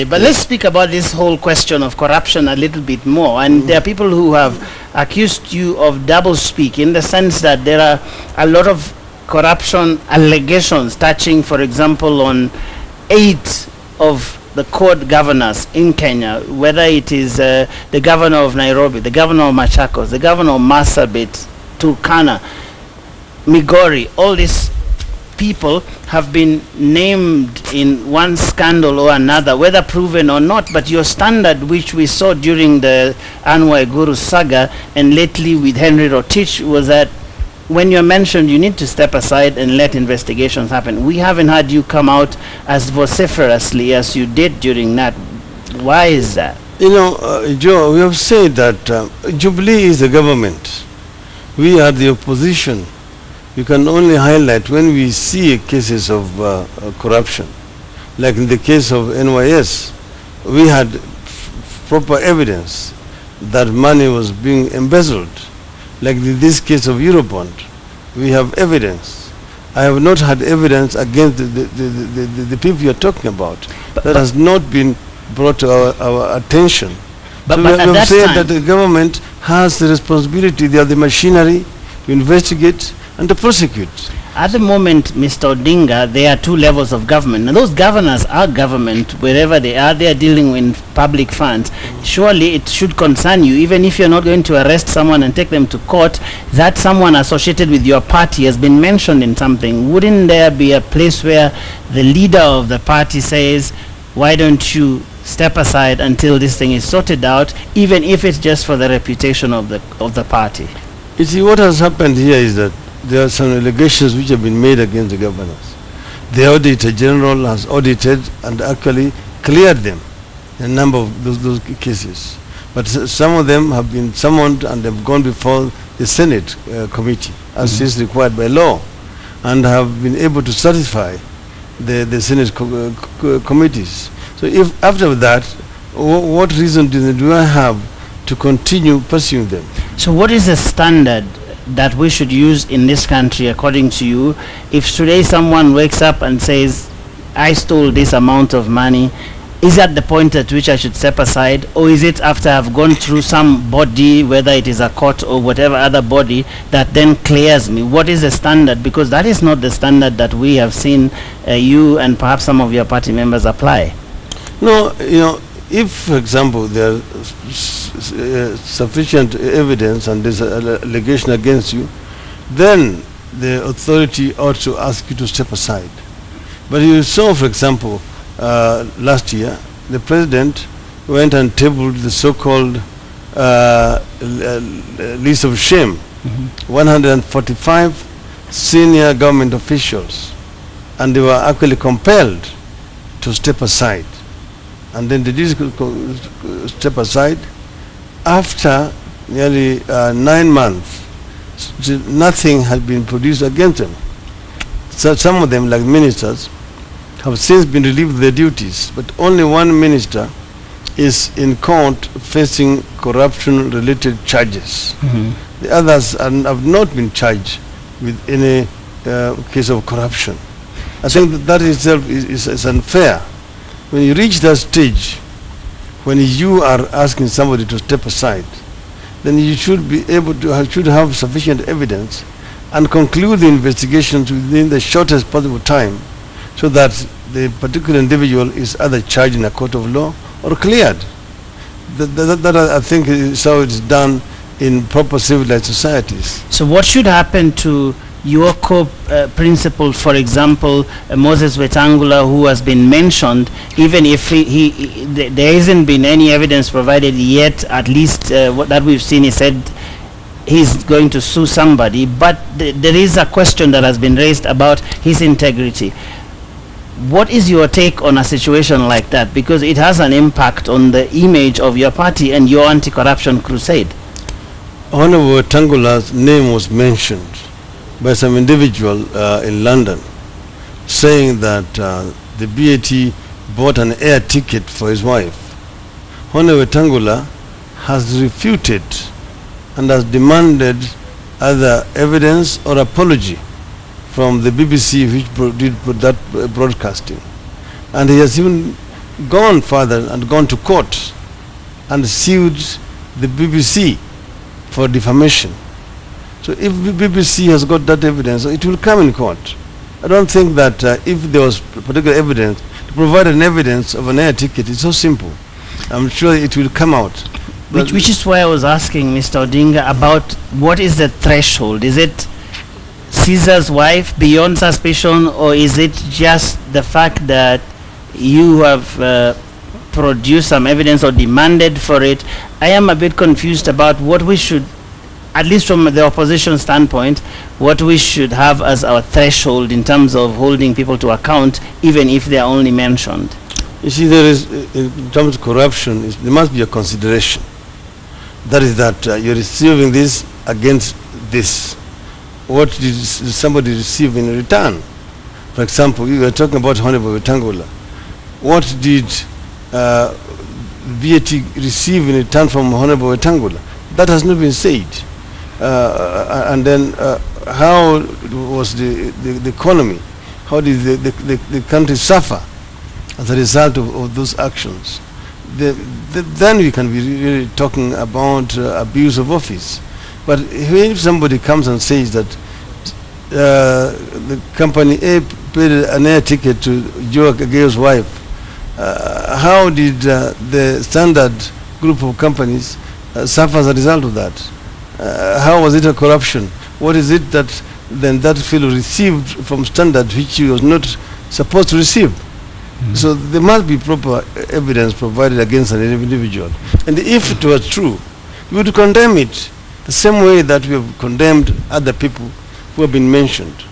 But let's speak about this whole question of corruption a little bit more. And there are people who have accused you of double speak, in the sense that there are a lot of corruption allegations touching, for example, on 8 of the court governors in Kenya, whether it is the governor of Nairobi, the governor of Machakos, the governor of Marsabit, Turkana, Migori. All these people have been named in one scandal or another, whether proven or not. But your standard, which we saw during the Anwar Guru saga and lately with Henry Rotich, was that when you're mentioned, you need to step aside and let investigations happen. We haven't had you come out as vociferously as you did during that. Why is that? You know, Joe, we have said that Jubilee is the government. We are the opposition. We can only highlight when we see cases of corruption. Like in the case of NYS, we had proper evidence that money was being embezzled. Like in this case of Eurobond, we have evidence. I have not had evidence against the people you're talking about. That has not been brought to our attention. But so at we have that said time, that the government has the responsibility, they are the machinery to investigate and to prosecute. At the moment, Mr. Odinga, there are 2 levels of government. Now, those governors are government wherever they are dealing with public funds. Surely it should concern you, even if you're not going to arrest someone and take them to court, that someone associated with your party has been mentioned in something. Wouldn't there be a place where the leader of the party says, why don't you step aside until this thing is sorted out, even if it's just for the reputation of the party? You see, what has happened here is that there are some allegations which have been made against the governors. The Auditor General has audited and actually cleared them, a number of those cases. But some of them have been summoned and have gone before the Senate committee, as is required by law, and have been able to satisfy the Senate committees. So if after that, what reason do I have to continue pursuing them? So what is the standard that we should use in this country, according to you? If today someone wakes up and says, I stole this amount of money, is that the point at which I should step aside? Or is it after I've gone through some body, whether it is a court or whatever other body, that then clears me? What is the standard? Because that is not the standard that we have seen you and perhaps some of your party members apply. No, you know, if, for example, there is sufficient evidence and there's an allegation against you, then the authority ought to ask you to step aside. But you saw, for example, last year, the president went and tabled the so-called list of shame, 145 senior government officials, and they were actually compelled to step aside. And then they did step aside. After nearly 9 months, nothing has been produced against them. So some of them, like ministers, have since been relieved of their duties, but only one minister is in court facing corruption-related charges. The others have not been charged with any case of corruption. I think that itself is unfair. When you reach that stage, when you are asking somebody to step aside, then you should be able to should have sufficient evidence and conclude the investigations within the shortest possible time, so that the particular individual is either charged in a court of law or cleared. That I think is how it's done in proper civilized societies. So what should happen to your co-principal, for example, Moses Wetangula, who has been mentioned, even if there hasn't been any evidence provided yet, at least what that we've seen, he said he's going to sue somebody, but there is a question that has been raised about his integrity. What is your take on a situation like that? Because it has an impact on the image of your party and your anti-corruption crusade. Honorable Wetangula's name was mentioned by some individual in London, saying that the BAT bought an air ticket for his wife. Honorable Wetangula has refuted and has demanded either evidence or apology from the BBC, which did that broadcasting. And he has even gone further and gone to court and sued the BBC for defamation. So if the BBC has got that evidence, it will come in court. I don't think that if there was particular evidence, to provide an evidence of an air ticket, it's so simple. I'm sure it will come out. Which is why I was asking Mr. Odinga about what is the threshold. Is it Caesar's wife beyond suspicion, or is it just the fact that you have produced some evidence or demanded for it? I am a bit confused about what we should, at least from the opposition standpoint, what we should have as our threshold in terms of holding people to account, even if they are only mentioned. You see, there is, in terms of corruption, there must be a consideration. That is that you're receiving this against this. What did somebody receive in return? For example, you were talking about Honorable Wetangula. What did VAT receive in return from Honorable Wetangula? That has not been said. And then how was the economy? How did the country suffer as a result of those actions? Then we can be really talking about abuse of office. But if somebody comes and says that the company A paid an air ticket to Joe Kageyo's wife, how did the standard group of companies suffer as a result of that? How was it a corruption? What is it that then that fellow received from standard which he was not supposed to receive? So there must be proper evidence provided against an individual. And if it was true, we would condemn it the same way that we have condemned other people who have been mentioned.